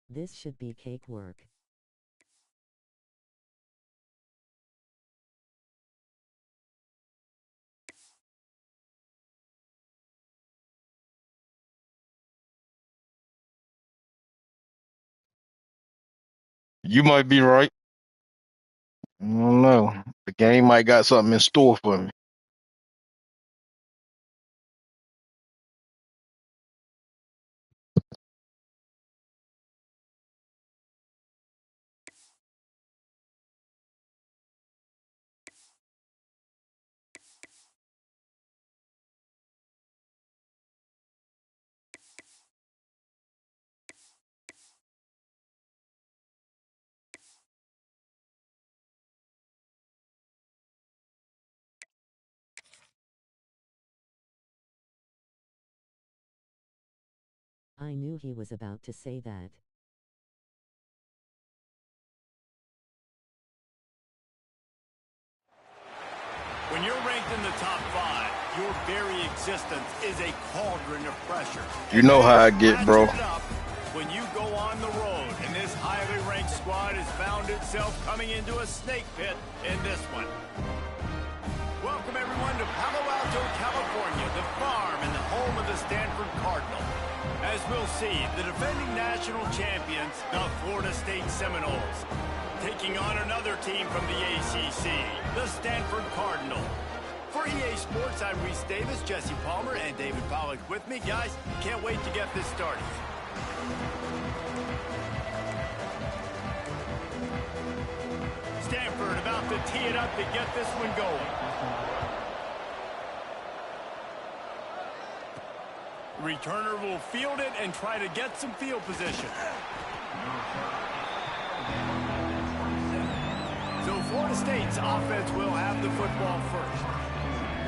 This should be cakework. You might be right. I don't know. The game might got something in store for me. I knew he was about to say that. When you're ranked in the top 5, your very existence is a cauldron of pressure. You know how I get, bro. When you go on the road, and this highly ranked squad has found itself coming into a snake pit in this one. Welcome, everyone, to Palo Alto, California, the farm and the home of the Stanford Cardinal. As we'll see, the defending national champions, the Florida State Seminoles, taking on another team from the ACC, the Stanford Cardinal. For EA Sports, I'm Reese Davis, Jesse Palmer, and David Pollack with me. Guys, can't wait to get this started. Stanford about to tee it up to get this one going. Returner will field it and try to get some field position. So Florida State's offense will have the football first.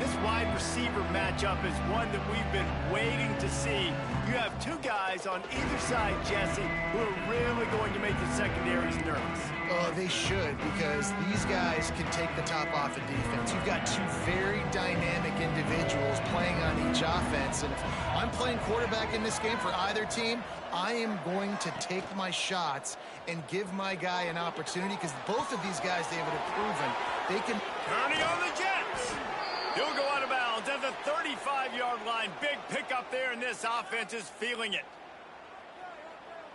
This wide receiver matchup is one that we've been waiting to see. You have two guys on either side, Jesse, who are really going to make the secondaries nervous. Oh, they should, because these guys can take the top off of defense. You've got two very dynamic individuals playing on each offense, and if I'm playing quarterback in this game for either team, I am going to take my shots and give my guy an opportunity, because both of these guys, David, have proven they can... Turning on the Jets. He'll go out of bounds at the 35-yard line. Big pickup there, and this offense is feeling it.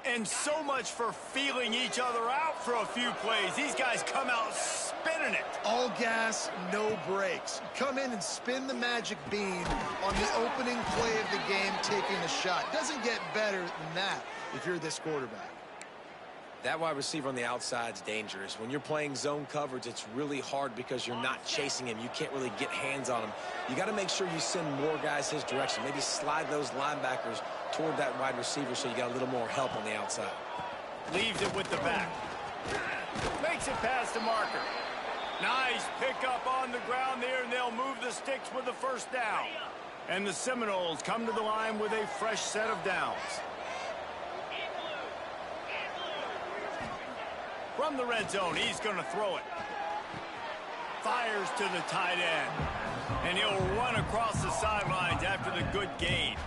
And so much for feeling each other out for a few plays. These guys come out spinning it. All gas, no brakes. Come in and spin the magic bean on the opening play of the game, taking a shot. Doesn't get better than that if you're this quarterback. That wide receiver on the outside is dangerous. When you're playing zone coverage, it's really hard because you're not chasing him. You can't really get hands on him. You got to make sure you send more guys his direction. Maybe slide those linebackers toward that wide receiver so you got a little more help on the outside. Leaves it with the back. Makes it past the marker. Nice pickup on the ground there, and they'll move the sticks with the first down. And the Seminoles come to the line with a fresh set of downs. From the red zone, he's going to throw it. Fires to the tight end. And he'll run across the sidelines after the good gain.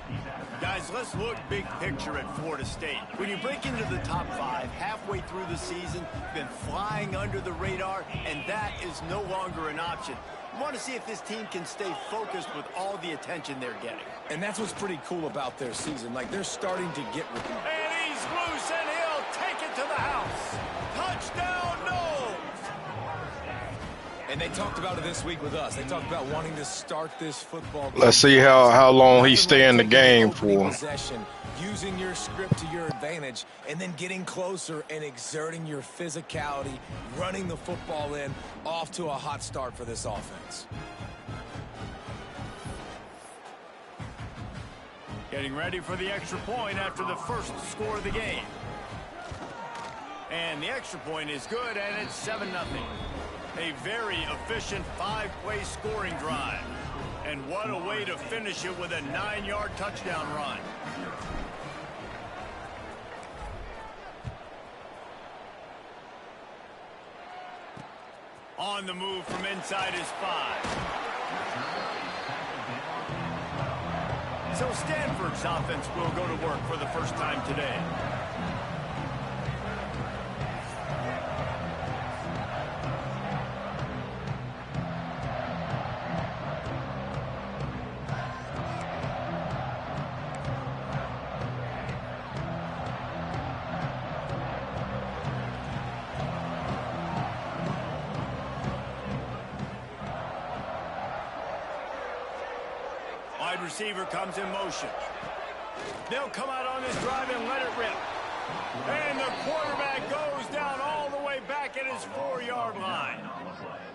Guys, let's look big picture at Florida State. When you break into the top 5 halfway through the season, been flying under the radar, and that is no longer an option. You want to see if this team can stay focused with all the attention they're getting. And that's what's pretty cool about their season. Like, they're starting to get with them. And he's loose, and he'll take it to the house. Touchdown, Noles! And they talked about it this week with us. They talked about wanting to start this football game. Let's see how long he stay in the game for. Possession, using your script to your advantage, and then getting closer and exerting your physicality, running the football in, off to a hot start for this offense. Getting ready for the extra point after the first score of the game. And the extra point is good, and it's 7-0. A very efficient 5-play scoring drive. And what a way to finish it with a 9-yard touchdown run. On the move from inside his 5. So Stanford's offense will go to work for the first time today. receiver comes in motion. They'll come out on this drive and let it rip. And the quarterback goes down all the way back at his 4-yard line.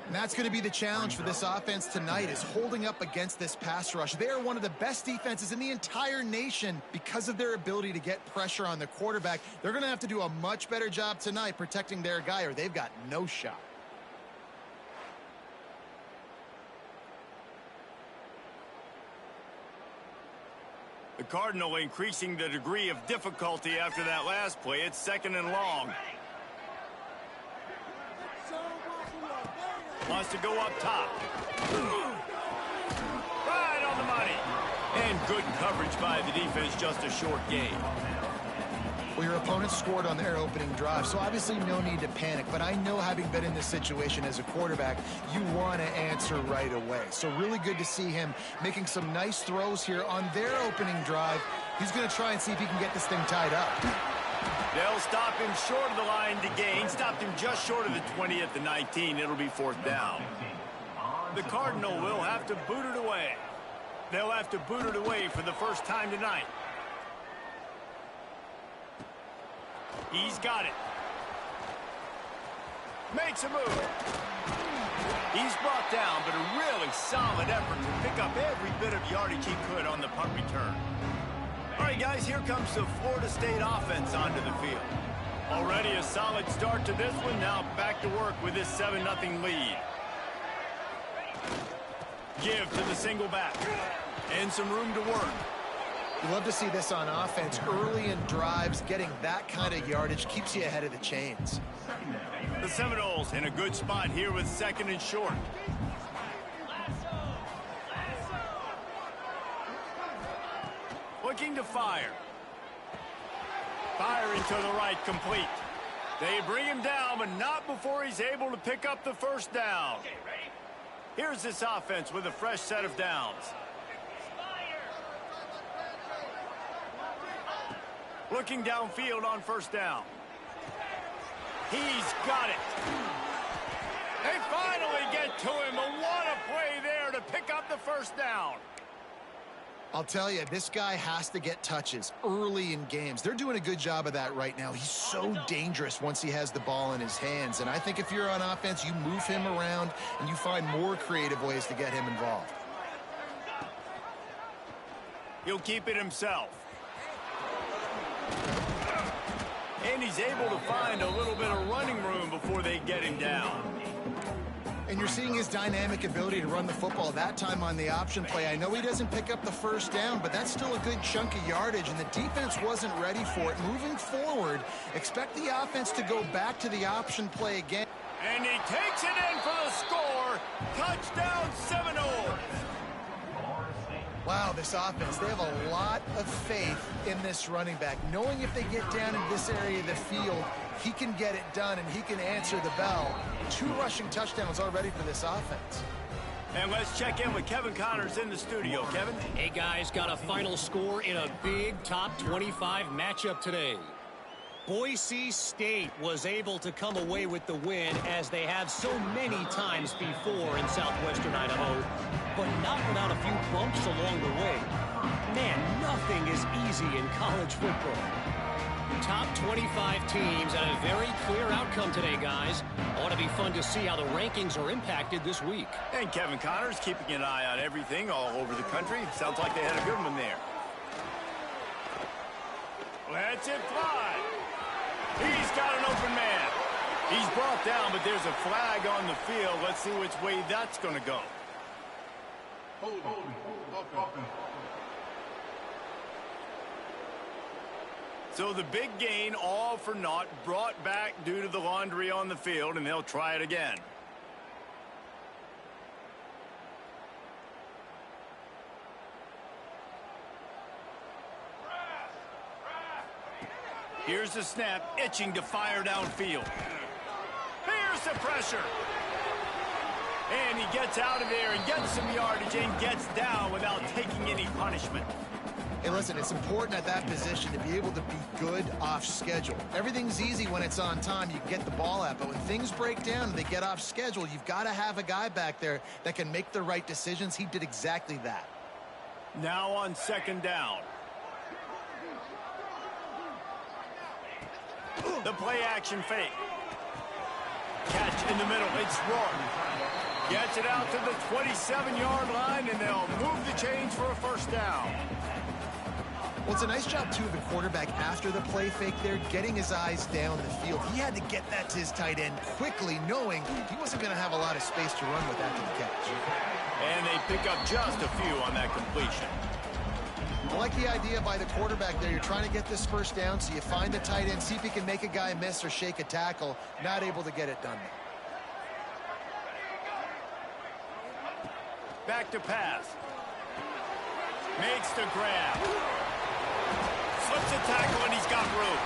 And that's going to be the challenge for this offense tonight, is holding up against this pass rush. They are one of the best defenses in the entire nation because of their ability to get pressure on the quarterback. They're going to have to do a much better job tonight protecting their guy, or they've got no shot. The Cardinal increasing the degree of difficulty after that last play. It's 2nd and long. Wants to go up top. Right on the money. And good coverage by the defense, just a short gain. Well, your opponent scored on their opening drive, so obviously no need to panic. But I know, having been in this situation as a quarterback, you want to answer right away. So really good to see him making some nice throws here on their opening drive. He's going to try and see if he can get this thing tied up. They'll stop him short of the line to gain. Stopped him just short of the 20 at the 19. It'll be 4th down. The Cardinal will have to boot it away. They'll have to boot it away for the first time tonight. He's got it. Makes a move. He's brought down, but a really solid effort to pick up every bit of yardage he could on the punt return. All right, guys, here comes the Florida State offense onto the field. Already a solid start to this one. Now back to work with this 7-0 lead. Give to the single back. And some room to work. You love to see this on offense. Early in drives, getting that kind of yardage keeps you ahead of the chains. The Seminoles in a good spot here with 2nd and short. Looking to fire. Firing to the right, complete. They bring him down, but not before he's able to pick up the first down. Here's this offense with a fresh set of downs. Looking downfield on 1st down. He's got it. They finally get to him, and what a play there to pick up the first down. I'll tell you, this guy has to get touches early in games. They're doing a good job of that right now. He's so dangerous once he has the ball in his hands. And I think if you're on offense, you move him around and you find more creative ways to get him involved. He'll keep it himself. And he's able to find a little bit of running room before they get him down. And you're seeing his dynamic ability to run the football, that time on the option play. I know he doesn't pick up the first down, but that's still a good chunk of yardage, and the defense wasn't ready for it. Moving forward, expect the offense to go back to the option play again. And he takes it in for the score. Touchdown, Seminoles. Wow, this offense, they have a lot of faith in this running back. Knowing if they get down in this area of the field, he can get it done and he can answer the bell. 2 rushing touchdowns already for this offense. And let's check in with Kevin Connors in the studio. Kevin? Hey, guys, got a final score in a big top 25 matchup today. Boise State was able to come away with the win, as they have so many times before in southwestern Idaho, but not without a few bumps along the way. Man, nothing is easy in college football. Top 25 teams and a very clear outcome today, guys. Ought to be fun to see how the rankings are impacted this week. And Kevin Connors keeping an eye on everything all over the country. Sounds like they had a good one there. Lets it fly. He's got an open man. He's brought down, but there's a flag on the field. Let's see which way that's going to go. So the big gain, all for naught, brought back due to the laundry on the field, and they'll try it again. Here's the snap, itching to fire downfield. Here's the pressure. And he gets out of there and gets some yardage and gets down without taking any punishment. Hey, listen, it's important at that position to be able to be good off schedule. Everything's easy when it's on time. You get the ball out. But when things break down and they get off schedule, you've got to have a guy back there that can make the right decisions. He did exactly that. Now on second down. The play action fake. Catch in the middle. It's Rourke. Gets it out to the 27-yard line, and they'll move the chains for a first down. Well, it's a nice job, too, of the quarterback after the play fake there, getting his eyes down the field. He had to get that to his tight end quickly, knowing he wasn't going to have a lot of space to run with after the catch. And they pick up just a few on that completion. I like the idea by the quarterback there. You're trying to get this first down, so you find the tight end, see if he can make a guy miss or shake a tackle. Not able to get it done. Back to pass. Makes the grab. Slips a tackle, and he's got room.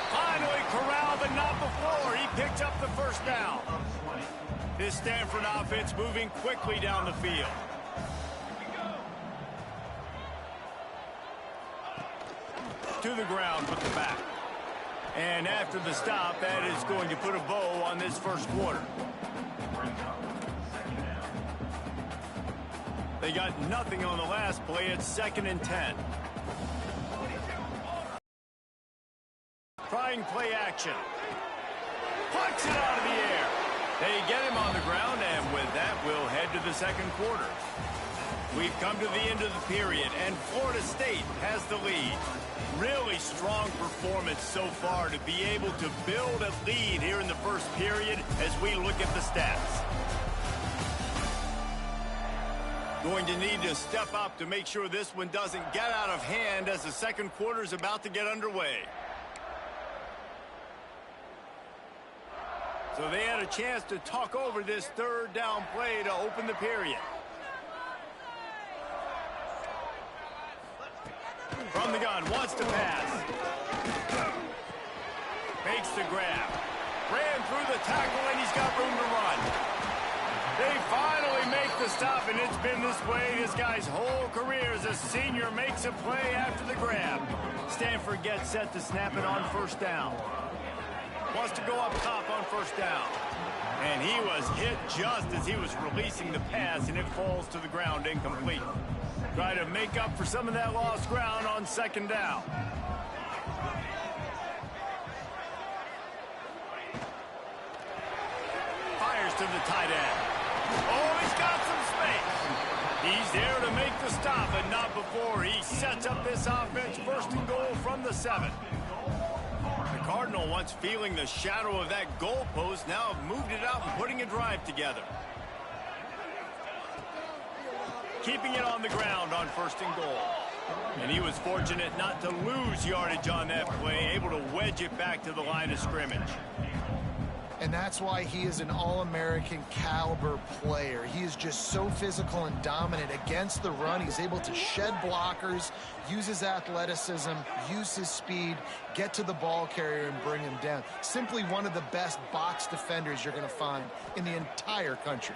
Finally corralled, but not before. He picked up the first down. This Stanford offense moving quickly down the field. To the ground with the back. And after the stop, that is going to put a bow on this first quarter. They got nothing on the last play. It's 2nd and 10. Trying play action. Puts it out of the air. They get him on the ground, and with that, we'll head to the second quarter. We've come to the end of the period, and Florida State has the lead. Really strong performance so far to be able to build a lead here in the first period as we look at the stats. Going to need to step up to make sure this one doesn't get out of hand as the second quarter is about to get underway. So they had a chance to talk over this third down play to open the period. From the gun, wants to pass. Makes the grab. Ran through the tackle, and he's got room to run. They finally make the stop, and it's been this way this guy's whole career as a senior makes a play after the grab. Stanford gets set to snap it on first down. Wants to go up top on first down. And he was hit just as he was releasing the pass, and it falls to the ground incomplete. Try to make up for some of that lost ground on second down. Fires to the tight end. Oh, he's got some space. He's there to make the stop, but not before he sets up this offense. First and goal from the 7. The Cardinal, once feeling the shadow of that goalpost, now have moved it out and putting a drive together. Keeping it on the ground on first and goal. And he was fortunate not to lose yardage on that play, able to wedge it back to the line of scrimmage. And that's why he is an All-American caliber player. He is just so physical and dominant against the run. He's able to shed blockers, use his athleticism, use his speed, get to the ball carrier and bring him down. Simply one of the best box defenders you're going to find in the entire country.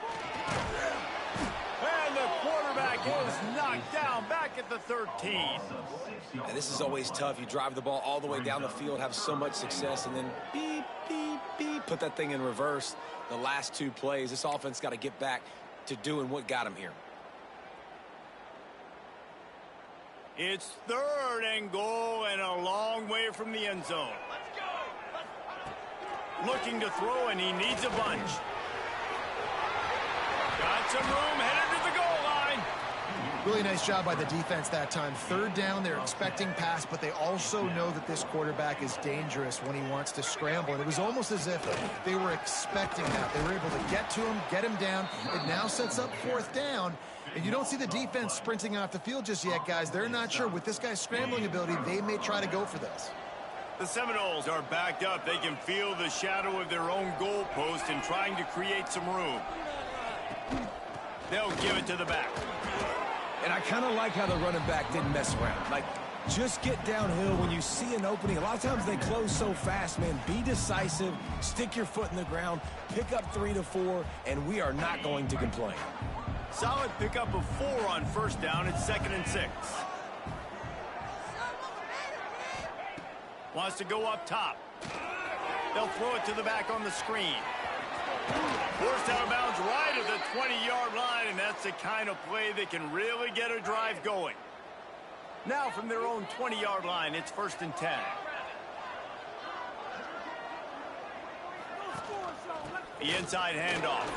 And the quarterback is knocked down back at the 13. And this is always tough. You drive the ball all the way down the field, have so much success, and then beep, beep, beep, put that thing in reverse. The last 2 plays, this offense got to get back to doing what got him here. It's 3rd and goal and a long way from the end zone. Looking to throw, and he needs a bunch. Got some room, headed to the goal line. Really nice job by the defense that time. 3rd down, they're expecting pass, but they also know that this quarterback is dangerous when he wants to scramble. And it was almost as if they were expecting that. They were able to get to him, get him down. It now sets up 4th down. And you don't see the defense sprinting off the field just yet, guys. They're not sure. With this guy's scrambling ability, they may try to go for this. The Seminoles are backed up. They can feel the shadow of their own goalpost and trying to create some room. They'll give it to the back. And I kind of like how the running back didn't mess around. Like, just get downhill when you see an opening. A lot of times they close so fast, man. Be decisive, stick your foot in the ground, pick up 3 to 4, and we are not going to complain. Solid pickup of 4 on first down. It's 2nd and 6. Wants to go up top. They'll throw it to the back on the screen. Forced out of bounds right at the 20-yard line, and that's the kind of play that can really get a drive going. Now from their own 20-yard line, it's 1st and 10. The inside handoff.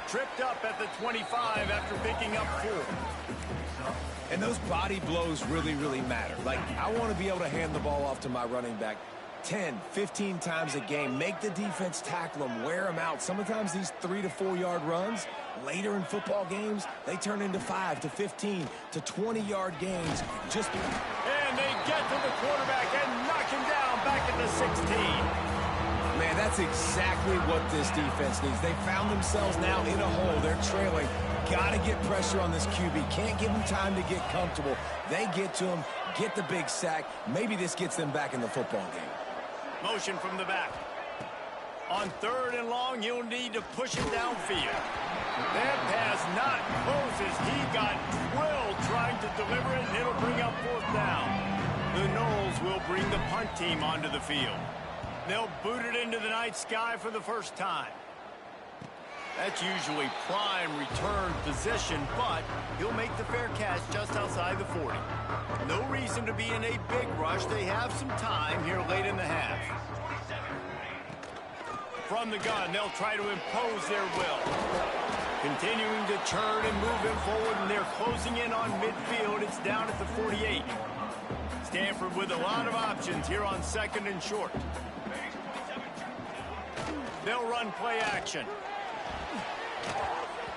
Tripped up at the 25 after picking up 4. And those body blows really, really matter. Like, I want to be able to hand the ball off to my running back 10, 15 times a game. Make the defense tackle them, wear them out. Sometimes these 3 to 4 yard runs, later in football games, they turn into 5 to 15 to 20-yard gains. And they get to the quarterback and knock him down back at the 16. Man, that's exactly what this defense needs. They found themselves now in a hole. They're trailing. Got to get pressure on this QB. Can't give him time to get comfortable. They get to him, get the big sack. Maybe this gets them back in the football game. Motion from the back. On 3rd and long, you'll need to push it downfield. That pass not close as he got drilled trying to deliver it, and it'll bring up 4th down. The Noles will bring the punt team onto the field. They'll boot it into the night sky for the first time. That's usually prime return position, but he'll make the fair catch just outside the 40. No reason to be in a big rush. They have some time here late in the half. From the gun, they'll try to impose their will. Continuing to churn and move him forward, and they're closing in on midfield. It's down at the 48. Stanford with a lot of options here on 2nd and short. They'll run play action.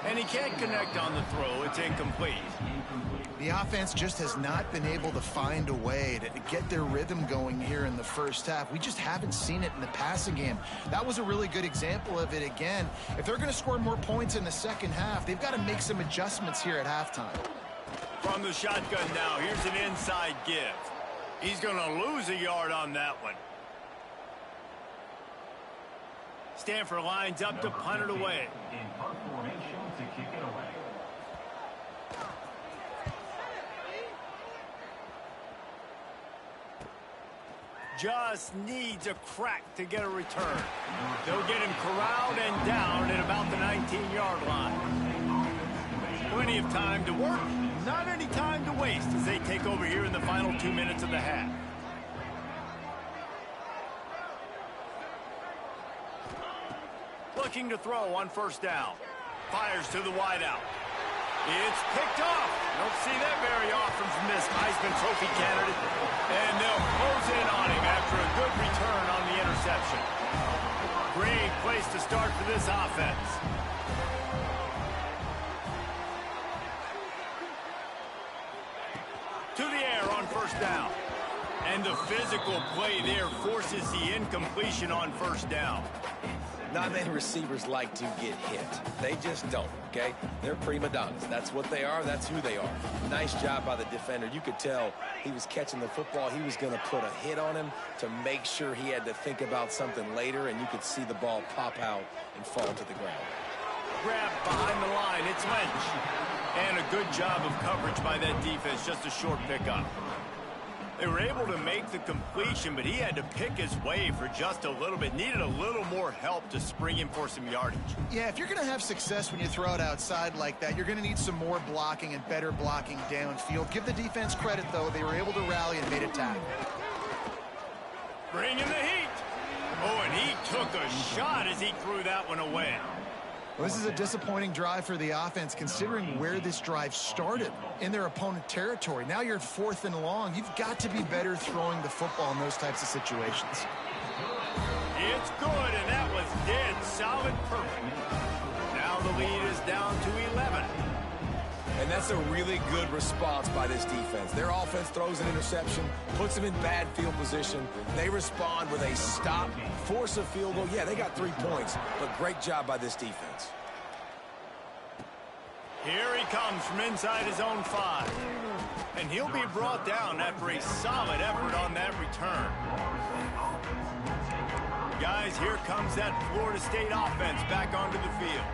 And he can't connect on the throw. It's incomplete. The offense just has not been able to find a way to get their rhythm going here in the first half. We just haven't seen it in the passing game. That was a really good example of it again. If they're going to score more points in the second half, they've got to make some adjustments here at halftime. From the shotgun now, here's an inside give. He's going to lose a yard on that one. Stanford lines up to punt it away. In punt formation to kick it away. Just needs a crack to get a return. They'll get him corralled and down at about the 19-yard line. Plenty of time to work, not any time to waste as they take over here in the final 2 minutes of the half. Looking to throw on 1st down. Fires to the wideout. It's picked off. Don't see that very often from this Heisman Trophy candidate. And they'll close in on him after a good return on the interception. Great place to start for this offense. To the air on 1st down. And the physical play there forces the incompletion on 1st down. Not many receivers like to get hit. They just don't, okay? They're prima donnas. That's what they are. That's who they are. Nice job by the defender. You could tell he was catching the football. He was going to put a hit on him to make sure he had to think about something later, and you could see the ball pop out and fall to the ground. Grab behind the line. It's Lynch. And a good job of coverage by that defense. Just a short pickup. They were able to make the completion, but he had to pick his way for just a little bit. Needed a little more help to spring him for some yardage. Yeah, if you're going to have success when you throw it outside like that, you're going to need some more blocking and better blocking downfield. Give the defense credit, though. They were able to rally and made a tackle. Bringing the heat. Oh, and he took a shot as he threw that one away. Well, this is a disappointing drive for the offense, considering where this drive started in their opponent territory. Now you're at 4th and long. You've got to be better throwing the football in those types of situations. It's good, and that was dead solid perfect. Now the lead is down to 11. And that's a really good response by this defense. Their offense throws an interception, puts them in bad field position. They respond with a stop, force a field goal. Yeah, they got 3 points, but great job by this defense. Here he comes from inside his own 5. And he'll be brought down after a solid effort on that return. Guys, here comes that Florida State offense back onto the field.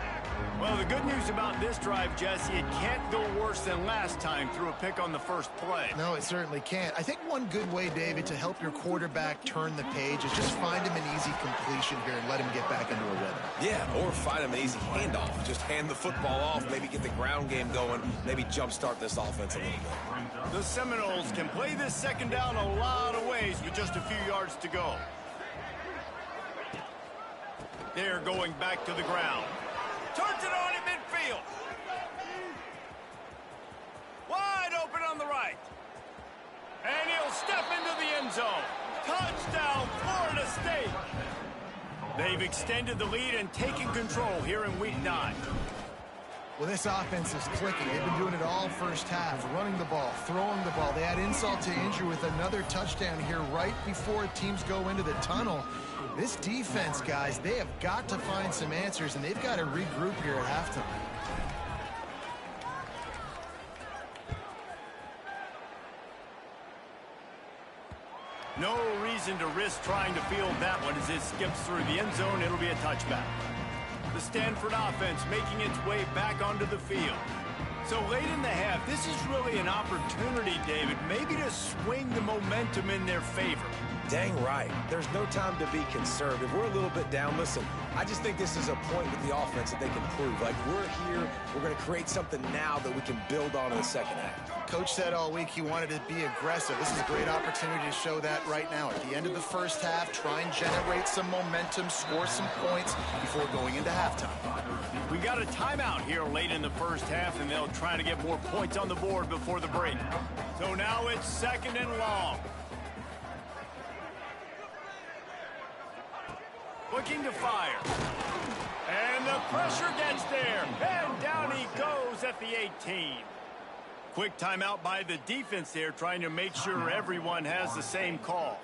Well, the good news about this drive, Jesse, it can't go worse than last time through a pick on the first play. No, it certainly can't. I think one good way, David, to help your quarterback turn the page is just find him an easy completion here and let him get back into a rhythm. Yeah, or find him an easy handoff. Just hand the football off, maybe get the ground game going, maybe jumpstart this offense a little bit. The Seminoles can play this second down a lot of ways with just a few yards to go. They're going back to the ground. Turns it on in midfield. Wide open on the right. And he'll step into the end zone. Touchdown, Florida State. They've extended the lead and taken control here in Week 9. Well, this offense is clicking. They've been doing it all first half, running the ball, throwing the ball. They add insult to injury with another touchdown here right before teams go into the tunnel. This defense, guys, they have got to find some answers, and they've got to regroup here at halftime. No reason to risk trying to field that one as it skips through the end zone. It'll be a touchback. The Stanford offense making its way back onto the field. So late in the half, this is really an opportunity, David, maybe to swing the momentum in their favor. Dang right. There's no time to be concerned. If we're a little bit down, listen, I just think this is a point with the offense that they can prove. Like, we're here, we're going to create something now that we can build on in the second half. Coach said all week he wanted to be aggressive. This is a great opportunity to show that right now. At the end of the first half, try and generate some momentum, score some points before going into halftime. We got a timeout here late in the first half, and they'll try to get more points on the board before the break. So now it's second and long. Looking to fire. And the pressure gets there. And down he goes at the 18. Quick timeout by the defense there, trying to make sure everyone has the same call.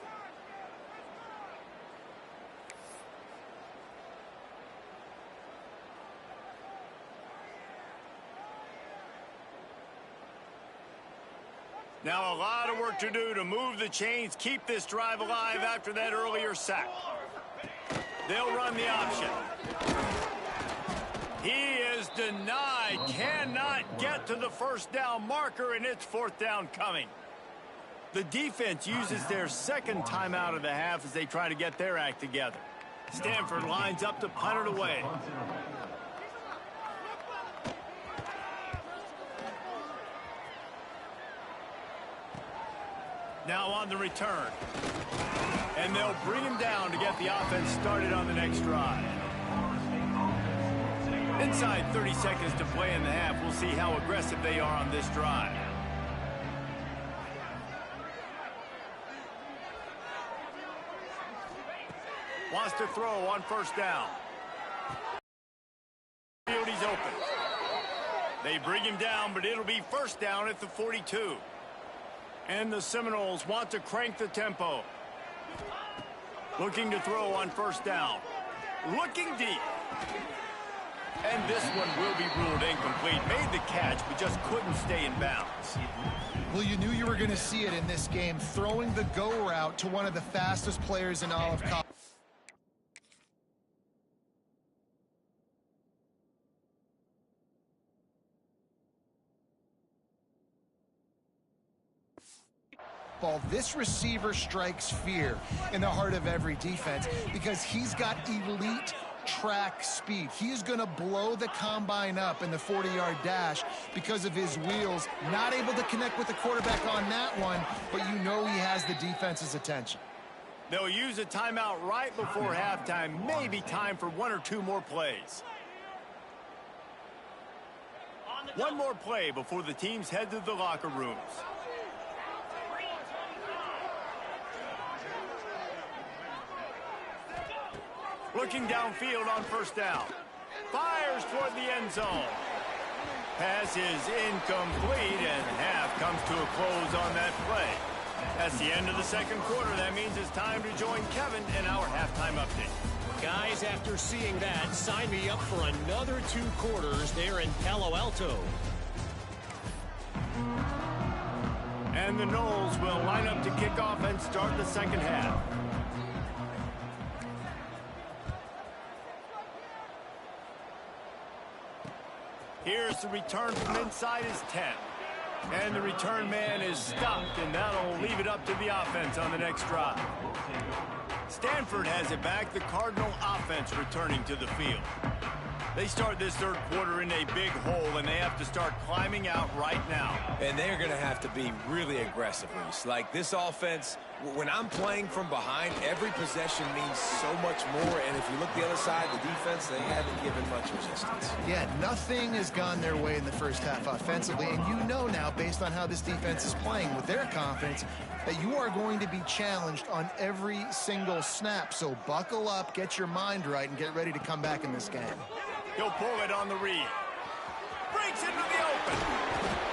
Now a lot of work to do to move the chains, keep this drive alive after that earlier sack. They'll run the option. He is denied, cannot get to the first down marker, and it's fourth down coming. The defense uses their second timeout of the half as they try to get their act together. Stanford lines up to punt it away. Now on the return. And they'll bring him down to get the offense started on the next drive. Inside 30 seconds to play in the half. We'll see how aggressive they are on this drive. Wants to throw on first down. He's open. They bring him down, but it'll be first down at the 42. And the Seminoles want to crank the tempo. Looking to throw on first down. Looking deep. And this one will be ruled incomplete. Made the catch, but just couldn't stay in bounds. Well, you knew you were going to see it in this game. Throwing the go route to one of the fastest players in all of college. This receiver strikes fear in the heart of every defense because he's got elite track speed. He is going to blow the combine up in the 40-yard dash because of his wheels. Not able to connect with the quarterback on that one, but you know he has the defense's attention. They'll use a timeout right before halftime. Maybe time for one or two more plays. One more play before the teams head to the locker rooms. Looking downfield on first down. Fires toward the end zone. Pass is incomplete, and half comes to a close on that play. That's the end of the second quarter. That means it's time to join Kevin in our halftime update. Guys, after seeing that, sign me up for another 2 quarters there in Palo Alto. And the Noles will line up to kick off and start the second half. Here's the return from inside his 10. And the return man is stopped, and that'll leave it up to the offense on the next drive. Stanford has it back, the Cardinal offense returning to the field. They start this third quarter in a big hole, and they have to start climbing out right now. And they're going to have to be really aggressive, Reese. Like this offense, when I'm playing from behind, every possession means so much more. And if you look the other side, the defense, they haven't given much resistance. Yeah, nothing has gone their way in the first half offensively. And you know now, based on how this defense is playing with their confidence, that you are going to be challenged on every single snap. So buckle up, get your mind right, and get ready to come back in this game. He'll pull it on the read. Breaks into the open.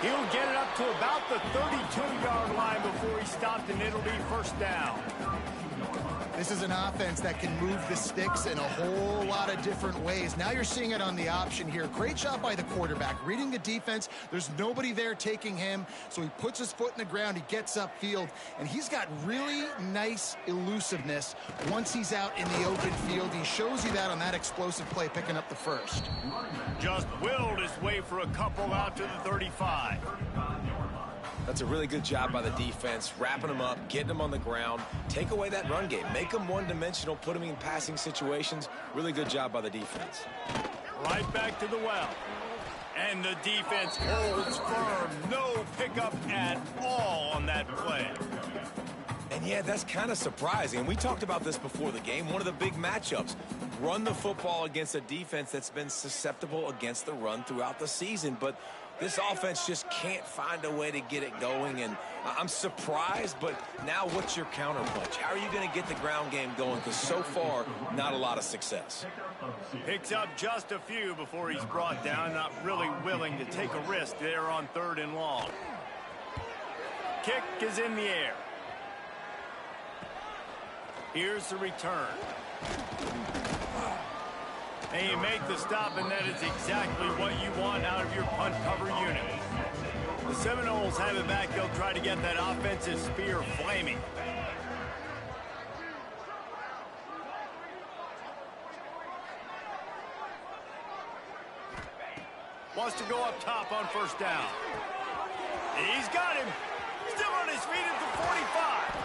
He'll get it up to about the 32-yard line before he stopped, and it'll be first down. This is an offense that can move the sticks in a whole lot of different ways. Now you're seeing it on the option here. Great job by the quarterback. Reading the defense, there's nobody there taking him, so he puts his foot in the ground, he gets upfield, and he's got really nice elusiveness once he's out in the open field. He shows you that on that explosive play, picking up the first. Just willed his way for a couple out to the 35. That's a really good job by the defense, wrapping them up, getting them on the ground, take away that run game, make them one-dimensional, put them in passing situations. Really good job by the defense. Right back to the well. And the defense holds firm. No pickup at all on that play. And yeah, that's kind of surprising. And we talked about this before the game. One of the big matchups. Run the football against a defense that's been susceptible against the run throughout the season. But this offense just can't find a way to get it going. And I'm surprised, but now what's your counterpunch? How are you going to get the ground game going? Because so far, not a lot of success. Picks up just a few before he's brought down. Not really willing to take a risk there on 3rd and long. Kick is in the air. Here's the return. And you make the stop, and that is exactly what you want out of your punt cover unit. The Seminoles have it back. They'll try to get that offensive spear flaming. Wants to go up top on 1st down. He's got him. Still on his feet at the 45.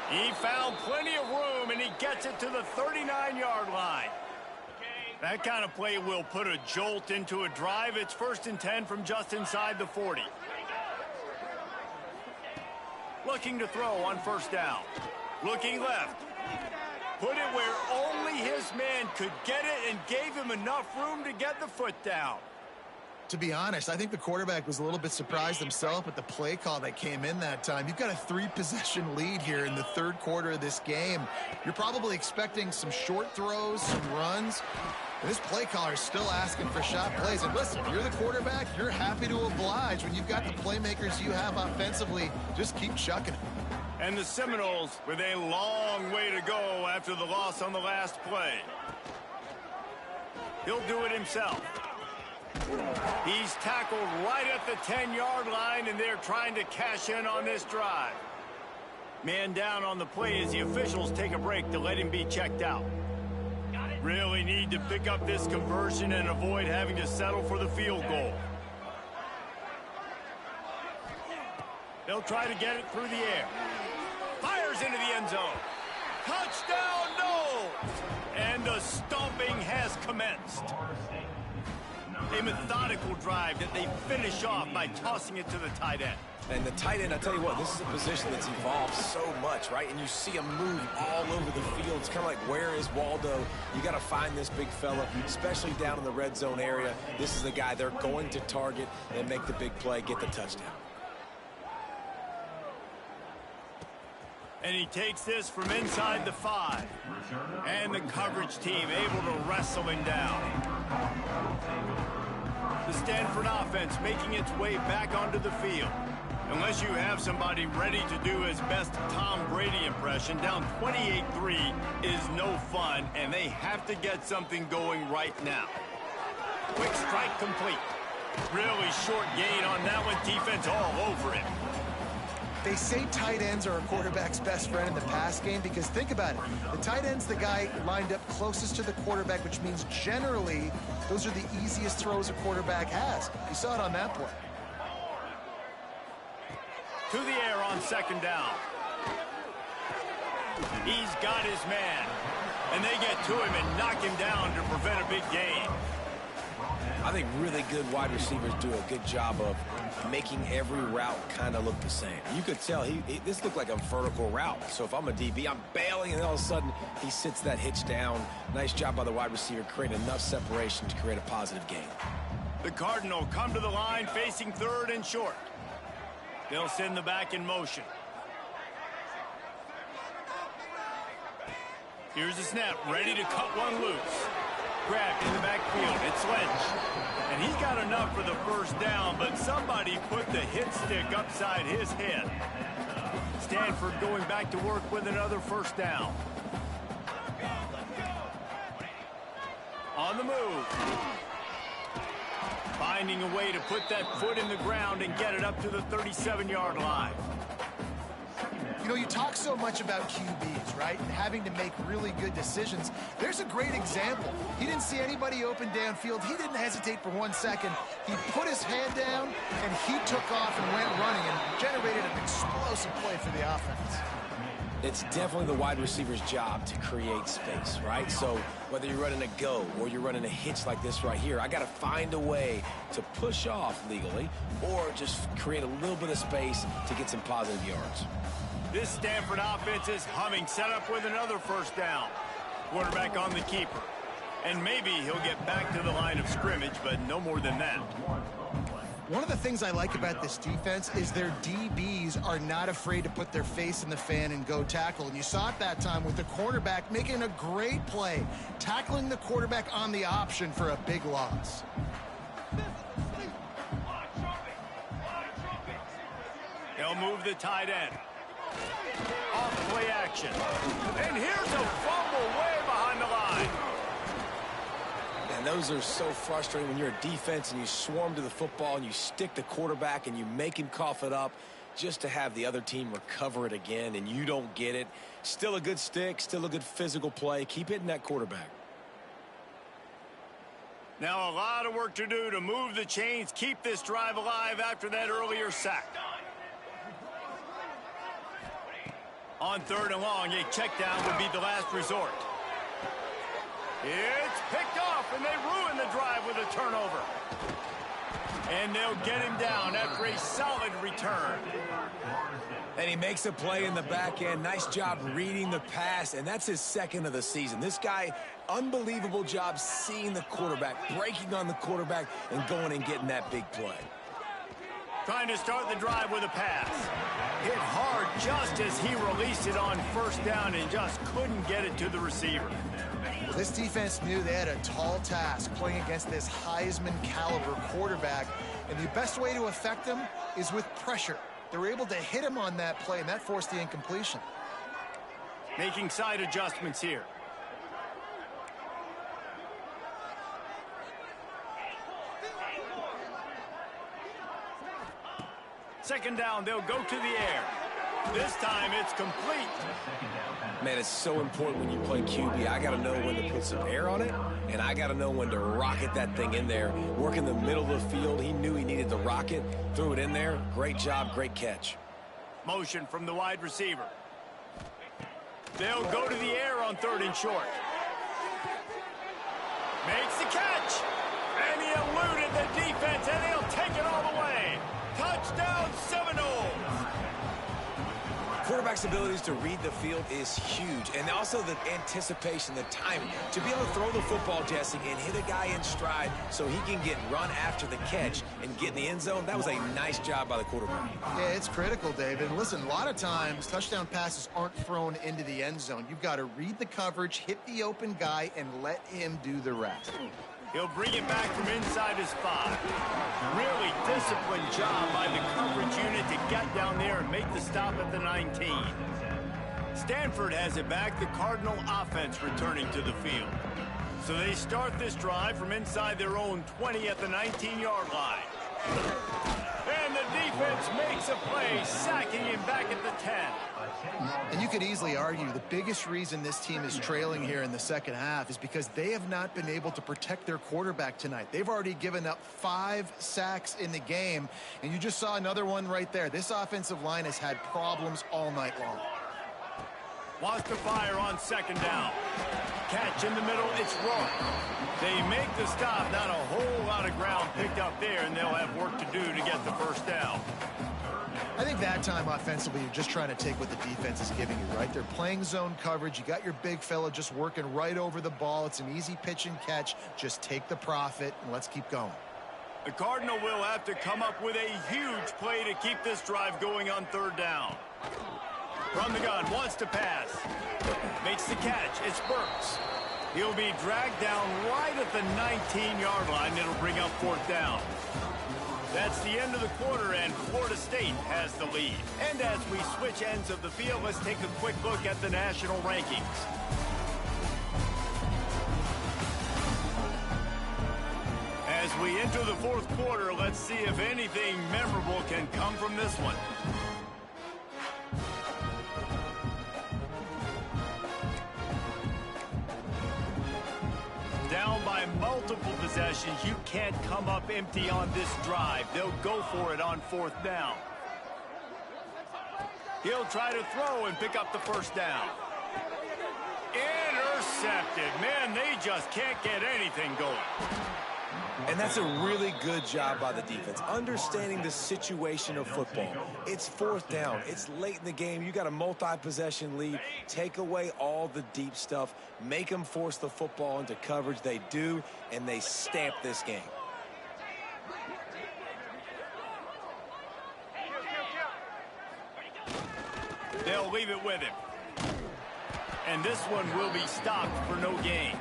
He found plenty of room, and he gets it to the 39-yard line. That kind of play will put a jolt into a drive. It's 1st and 10 from just inside the 40. Looking to throw on 1st down. Looking left. Put it where only his man could get it and gave him enough room to get the foot down. To be honest, I think the quarterback was a little bit surprised himself at the play call that came in that time. You've got a 3-possession lead here in the 3rd quarter of this game. You're probably expecting some short throws, some runs. And this play caller is still asking for shot plays. And listen, you're the quarterback, you're happy to oblige. When you've got the playmakers you have offensively, just keep chucking it. And the Seminoles with a long way to go after the loss on the last play. He'll do it himself. He's tackled right at the 10-yard line, and they're trying to cash in on this drive. Man down on the play as the officials take a break to let him be checked out. Really need to pick up this conversion and avoid having to settle for the field goal. They'll try to get it through the air. Fires into the end zone. Touchdown, no! And the stomping has commenced. A methodical drive that they finish off by tossing it to the tight end. And the tight end, I tell you what, this is a position that's evolved so much, right? And you see him move all over the field. It's kind of like, where is Waldo? You got to find this big fella, especially down in the red zone area. This is the guy they're going to target and make the big play, get the touchdown. And he takes this from inside the 5. And the coverage team able to wrestle him down. The Stanford offense making its way back onto the field. Unless you have somebody ready to do his best Tom Brady impression, down 28-3 is no fun, and they have to get something going right now. Quick strike complete. Really short gain on that one. Defense all over him. They say tight ends are a quarterback's best friend in the pass game because think about it. The tight end's the guy lined up closest to the quarterback, which means generally those are the easiest throws a quarterback has. You saw it on that play. To the air on second down. He's got his man. And they get to him and knock him down to prevent a big gain. I think really good wide receivers do a good job of making every route kind of look the same. You could tell this looked like a vertical route. So if I'm a DB, I'm bailing, and all of a sudden he sits that hitch down. Nice job by the wide receiver, creating enough separation to create a positive gain. The Cardinal come to the line facing third and short. They'll send the back in motion. Here's the snap, ready to cut one loose. Grabbed in the backfield, it's Lynch. And he's got enough for the first down, but somebody put the hit stick upside his head. Stanford going back to work with another first down. On the move. Finding a way to put that foot in the ground and get it up to the 37-yard line. You know, you talk so much about QBs, right? And having to make really good decisions. There's a great example. He didn't see anybody open downfield. He didn't hesitate for 1 second. He put his head down, and he took off and went running and generated an explosive play for the offense. It's definitely the wide receiver's job to create space, right? So whether you're running a go or you're running a hitch like this right here, I got to find a way to push off legally or just create a little bit of space to get some positive yards. This Stanford offense is humming, set up with another first down. Quarterback on the keeper. And maybe he'll get back to the line of scrimmage, but no more than that. One of the things I like about this defense is their DBs are not afraid to put their face in the fan and go tackle. And you saw it that time with the cornerback making a great play, tackling the quarterback on the option for a big loss. They'll move the tight end. Off play action. And here's a fumble way behind the line. And those are so frustrating when you're a defense and you swarm to the football and you stick the quarterback and you make him cough it up just to have the other team recover it again and you don't get it. Still a good stick, still a good physical play. Keep hitting that quarterback. Now a lot of work to do to move the chains, keep this drive alive after that earlier sack. On third and long, a check down would be the last resort. It's picked off, and they ruin the drive with a turnover. And they'll get him down after a solid return. And he makes a play in the back end. Nice job reading the pass, and that's his second of the season. This guy, unbelievable job seeing the quarterback, breaking on the quarterback, and going and getting that big play. Trying to start the drive with a pass. Hit hard just as he released it on first down and just couldn't get it to the receiver. Well, this defense knew they had a tall task playing against this Heisman caliber quarterback, and the best way to affect him is with pressure. They were able to hit him on that play, and that forced the incompletion. Making side adjustments here. Second down, they'll go to the air. This time it's complete. Man, it's so important when you play QB. I got to know when to put some air on it, and I got to know when to rocket that thing in there. Work in the middle of the field. He knew he needed the rocket. Threw it in there. Great job, great catch. Motion from the wide receiver. They'll go to the air on third and short. Makes the catch. And he eluded the defense, and he'll take it all the way. Touchdown, Seminoles. Quarterback's abilities to read the field is huge, and also the anticipation, the timing. To be able to throw the football, Jesse, and hit a guy in stride so he can get run after the catch and get in the end zone, that was a nice job by the quarterback. Yeah, it's critical, David. Listen, a lot of times touchdown passes aren't thrown into the end zone. You've got to read the coverage, hit the open guy, and let him do the rest. He'll bring it back from inside his 5. Really disciplined job by the coverage unit to get down there and make the stop at the 19. Stanford has it back, the Cardinal offense returning to the field. So they start this drive from inside their own 20 at the 19-yard line. And the defense makes a play, sacking him back at the 10. And you could easily argue the biggest reason this team is trailing here in the second half is because they have not been able to protect their quarterback tonight. They've already given up 5 sacks in the game, and you just saw another one right there. This offensive line has had problems all night long. Wants to fire on second down. Catch in the middle, it's wrong. They make the stop, not a whole lot of ground picked up there, and they'll have work to do to get the first down. I think that time offensively, you're just trying to take what the defense is giving you, right? They're playing zone coverage. You got your big fella just working right over the ball. It's an easy pitch and catch. Just take the profit, and let's keep going. The Cardinal will have to come up with a huge play to keep this drive going on third down. From the gun, wants to pass. Makes the catch. It's Burks. He'll be dragged down right at the 19-yard line. It'll bring up fourth down. That's the end of the quarter, and Florida State has the lead. And as we switch ends of the field, let's take a quick look at the national rankings. As we enter the fourth quarter, let's see if anything memorable can come from this one. Down by multiple possessions, you can't come up empty on this drive. They'll go for it on fourth down. He'll try to throw and pick up the first down. Intercepted. Man, they just can't get anything going. And that's a really good job by the defense, understanding the situation of football. It's fourth down. It's late in the game. You got a multi-possession lead. Take away all the deep stuff. Make them force the football into coverage. They do, and they stamp this game. They'll leave it with him. And this one will be stopped for no gain.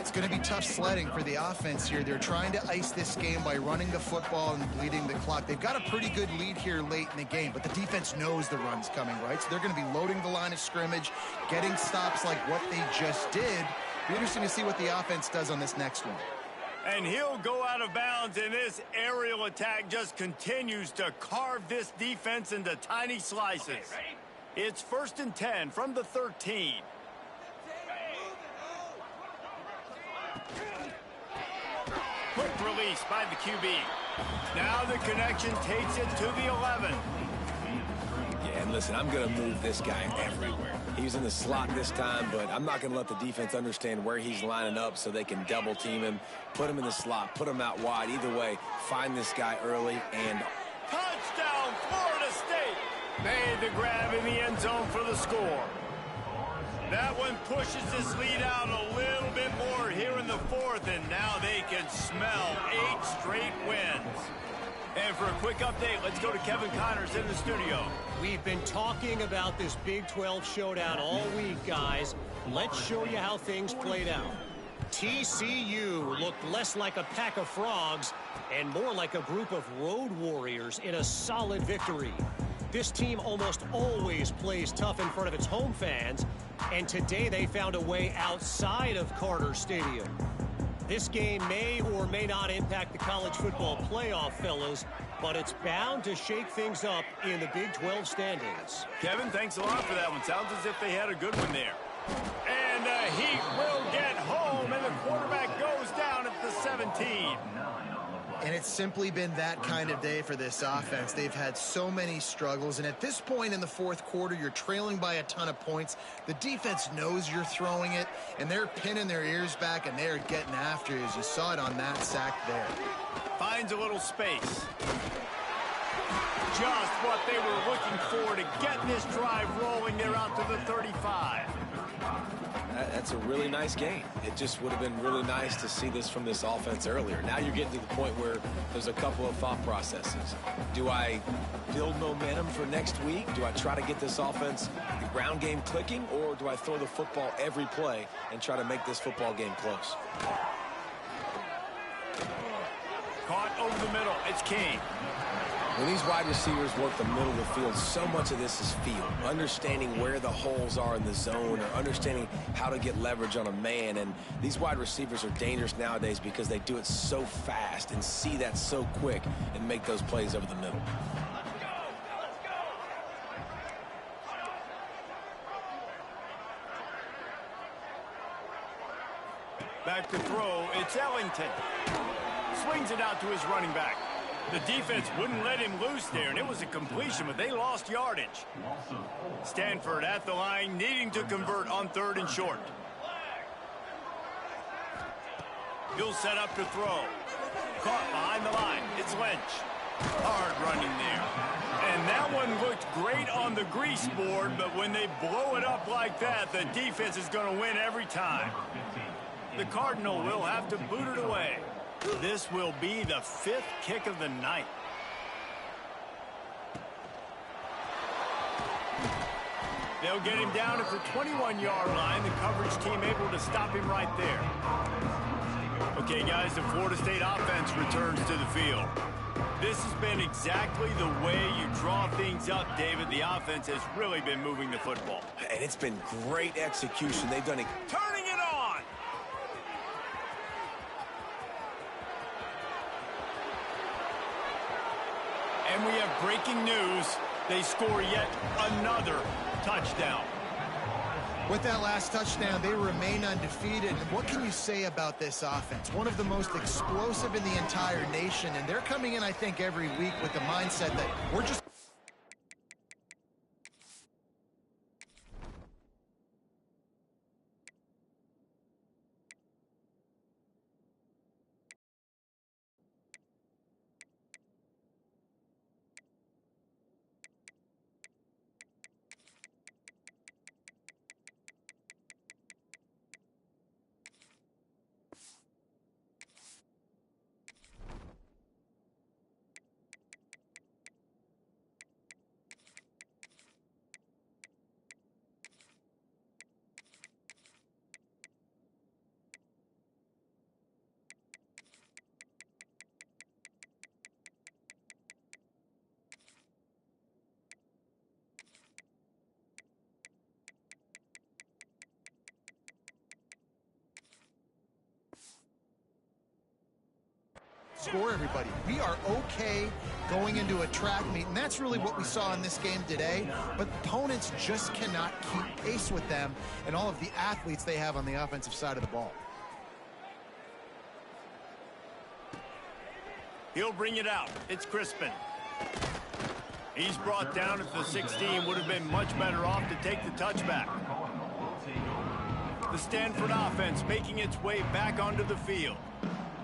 It's going to be tough sledding for the offense here. They're trying to ice this game by running the football and bleeding the clock. They've got a pretty good lead here late in the game, but the defense knows the run's coming, right? So they're going to be loading the line of scrimmage, getting stops like what they just did. Be interesting to see what the offense does on this next one. And he'll go out of bounds, and this aerial attack just continues to carve this defense into tiny slices. It's 1st and 10 from the 13. Quick release by the QB. Now the connection takes it to the 11. Yeah, and listen, I'm going to move this guy everywhere. He's in the slot this time, but I'm not going to let the defense understand where he's lining up so they can double team him, put him in the slot, put him out wide. Either way, find this guy early and... Touchdown, Florida State! Made the grab in the end zone for the score. That one pushes this lead out a little bit more here in the fourth, and now they can smell 8 straight wins. And for a quick update, let's go to Kevin Connors in the studio. We've been talking about this Big 12 showdown all week, guys. Let's show you how things played out. TCU looked less like a pack of frogs and more like a group of road warriors in a solid victory. This team almost always plays tough in front of its home fans, and today they found a way outside of Carter Stadium. This game may or may not impact the college football playoff, fellas, but it's bound to shake things up in the Big 12 standings. Kevin, thanks a lot for that one. Sounds as if they had a good one there. And the Heat will get home, and the quarterback goes down at the 17. And it's simply been that kind of day for this offense. They've had so many struggles, and at this point in the fourth quarter, you're trailing by a ton of points. The defense knows you're throwing it, and they're pinning their ears back, and they're getting after you, as you saw it on that sack there. Finds a little space. Just what they were looking for to get this drive rolling. They're out to the 35. That's a really nice game. It just would have been really nice to see this from this offense earlier. Now you're getting to the point where there's a couple of thought processes. Do I build momentum for next week? Do I try to get this offense, the ground game clicking, or do I throw the football every play and try to make this football game close? Caught over the middle. It's King. When these wide receivers work the middle of the field, so much of this is feel. Understanding where the holes are in the zone or understanding how to get leverage on a man. And these wide receivers are dangerous nowadays because they do it so fast and see that so quick and make those plays over the middle. Back to throw, it's Ellington. Swings it out to his running back. The defense wouldn't let him loose there, and it was a completion, but they lost yardage. Stanford at the line, needing to convert on 3rd and short. He'll set up to throw. Caught behind the line. It's Lynch. Hard running there. And that one looked great on the grease board, but when they blow it up like that, the defense is going to win every time. The Cardinal will have to boot it away. This will be the 5th kick of the night. They'll get him down at the 21-yard line. The coverage team able to stop him right there. Okay, guys, the Florida State offense returns to the field. This has been exactly the way you draw things up, David. The offense has really been moving the football. And it's been great execution. They've done it. Turning it on! And we have breaking news. They score yet another touchdown. With that last touchdown, they remain undefeated. And what can you say about this offense? One of the most explosive in the entire nation. And they're coming in, I think, every week with the mindset that we're just... Score, everybody. We are okay going into a track meet, and that's really what we saw in this game today. But opponents just cannot keep pace with them and all of the athletes they have on the offensive side of the ball. He'll bring it out. It's Crispin. He's brought down at the 16. Would have been much better off to take the touchback. The Stanford offense making its way back onto the field.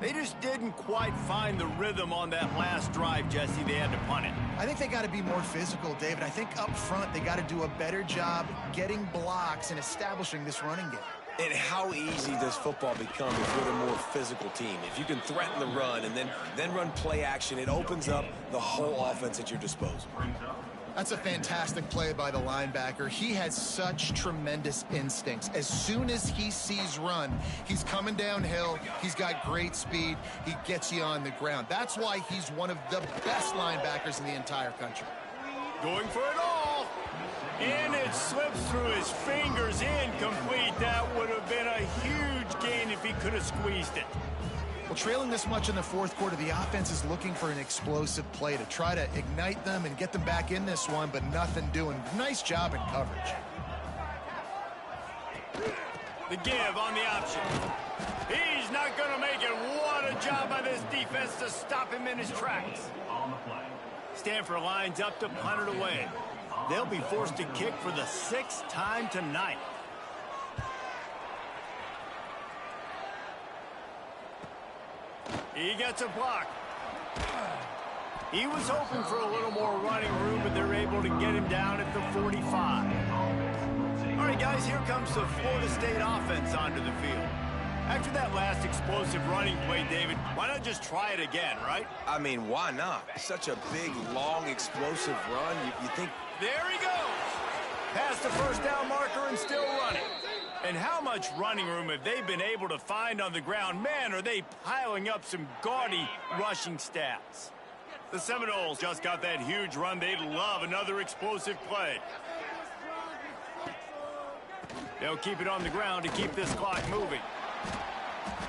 They just didn't quite find the rhythm on that last drive, Jesse. They had to punt it. I think they got to be more physical, David. I think up front they got to do a better job getting blocks and establishing this running game. And how easy does football become if you're the more physical team? If you can threaten the run and then run play action, it opens up the whole offense at your disposal. That's a fantastic play by the linebacker. He has such tremendous instincts. As soon as he sees run, he's coming downhill. He's got great speed. He gets you on the ground. That's why he's one of the best linebackers in the entire country. Going for it all. And it slips through his fingers, incomplete. That would have been a huge gain if he could have squeezed it. Well, trailing this much in the fourth quarter, the offense is looking for an explosive play to try to ignite them and get them back in this one, but nothing doing. Nice job in coverage. The give on the option. He's not going to make it. What a job by this defense to stop him in his tracks. Stanford lines up to punt it away. They'll be forced to kick for the 6th time tonight. He gets a block. He was hoping for a little more running room, but they're able to get him down at the 45. All right, guys, here comes the Florida State offense onto the field. After that last explosive running play, David, why not just try it again, right? I mean, why not? Such a big, long, explosive run. You think... There he goes. Past the first down marker and still running. And how much running room have they been able to find on the ground? Man, are they piling up some gaudy rushing stats. The Seminoles just got that huge run. They'd love another explosive play. They'll keep it on the ground to keep this clock moving.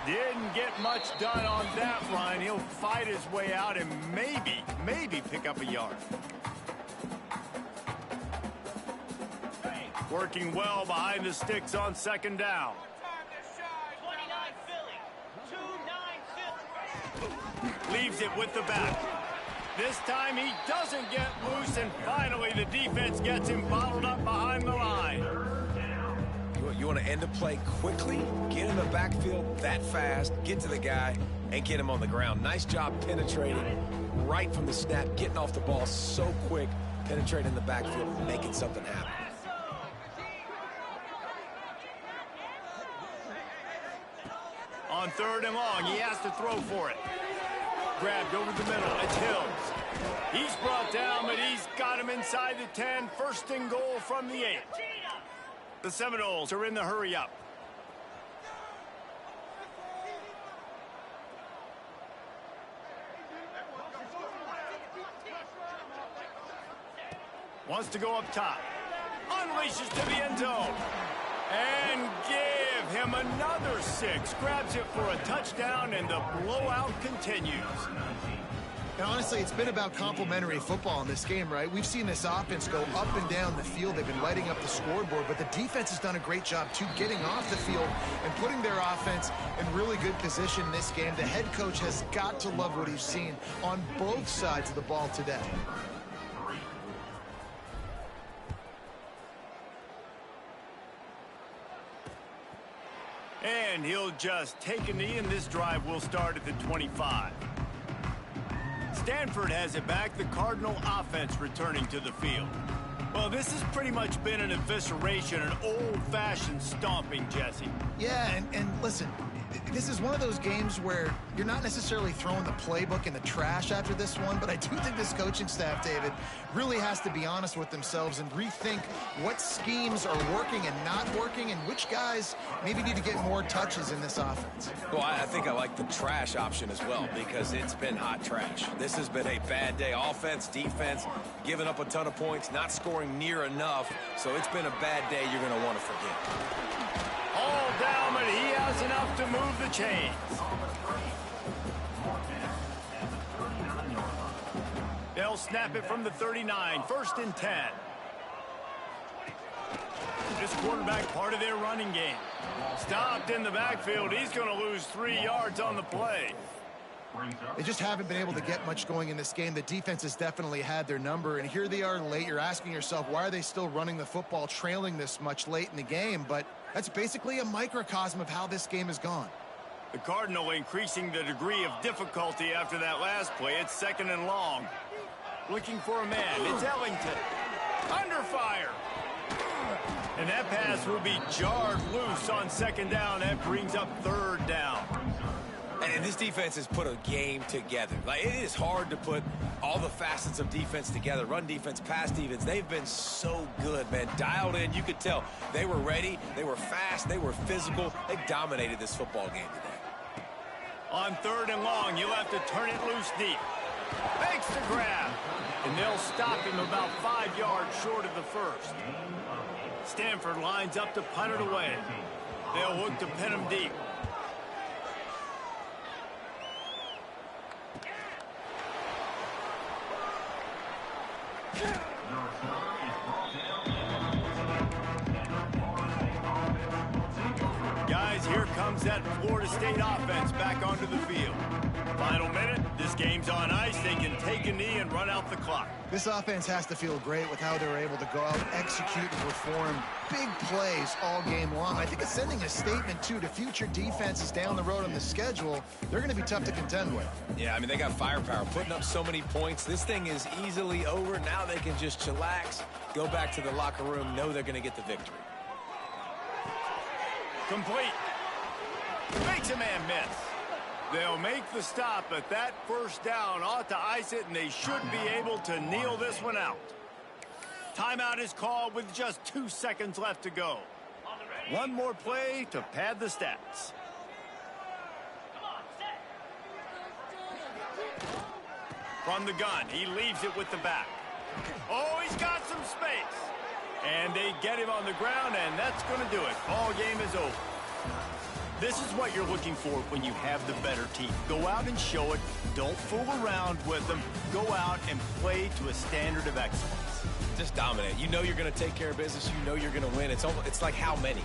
Didn't get much done on that run. He'll fight his way out and maybe pick up a yard. Working well behind the sticks on second down. 29 Philly. Leaves it with the back. This time he doesn't get loose, and finally the defense gets him bottled up behind the line. You want to end a play quickly, get in the backfield that fast, get to the guy, and get him on the ground. Nice job penetrating right from the snap, getting off the ball so quick, penetrating the backfield, making something happen. On third and long, he has to throw for it. Grabbed over the middle. It's Hills. He's brought down, but he's got him inside the 10. First and goal from the 8. The Seminoles are in the hurry up. Wants to go up top. Unleashes to the end zone. And give him another 6. Grabs it for a touchdown, and the blowout continues. And honestly, it's been about complementary football in this game, right? We've seen this offense go up and down the field. They've been lighting up the scoreboard, but the defense has done a great job, too, getting off the field and putting their offense in really good position in this game. The head coach has got to love what he's seen on both sides of the ball today. And he'll just take a knee, and this drive will start at the 25. Stanford has it back. The Cardinal offense returning to the field. Well, this has pretty much been an evisceration, an old-fashioned stomping, Jesse. Yeah, and listen, this is one of those games where you're not necessarily throwing the playbook in the trash after this one, but I do think this coaching staff, David, really has to be honest with themselves and rethink what schemes are working and not working and which guys maybe need to get more touches in this offense. Well, I think I like the trash option as well because it's been hot trash. This has been a bad day. Offense, defense, giving up a ton of points, not scoring near enough. So it's been a bad day you're going to want to forget. All down, but he has enough to move the chains. They'll snap it from the 39. First and 10. This quarterback part of their running game. Stopped in the backfield. He's going to lose 3 yards on the play. They just haven't been able to get much going in this game. The defense has definitely had their number, and here they are late. You're asking yourself, why are they still running the football, trailing this much late in the game? But that's basically a microcosm of how this game has gone. The Cardinal increasing the degree of difficulty after that last play. It's second and long. Looking for a man. It's Ellington. Under fire. And that pass will be jarred loose on second down. That brings up third down. And this defense has put a game together. Like, it is hard to put all the facets of defense together. Run defense, pass defense. They've been so good, man. Dialed in. You could tell they were ready. They were fast. They were physical. They dominated this football game today. On third and long, you'll have to turn it loose deep. Makes the grab. And they'll stop him about 5 yards short of the first. Stanford lines up to punt it away. They'll look to pin him deep. Guys, here comes that Florida State offense back onto the field. Final minute, this game's on ice. They can take a knee and run out the clock. This offense has to feel great with how they were able to go out, execute, and perform big plays all game long. I think it's sending a statement, too, to future defenses down the road on the schedule. They're going to be tough to contend with. Yeah, I mean, they got firepower, putting up so many points. This thing is easily over. Now they can just chillax, go back to the locker room, know they're going to get the victory. Complete. Makes a man miss. They'll make the stop, but that first down ought to ice it, and they should be able to kneel this one out. Timeout is called with just 2 seconds left to go. One more play to pad the stats. From the gun, he leaves it with the back. Oh, he's got some space. And they get him on the ground, and that's going to do it. Ball game is over. This is what you're looking for when you have the better team. Go out and show it. Don't fool around with them. Go out and play to a standard of excellence. Just dominate. You know you're going to take care of business. You know you're going to win. It's like how many?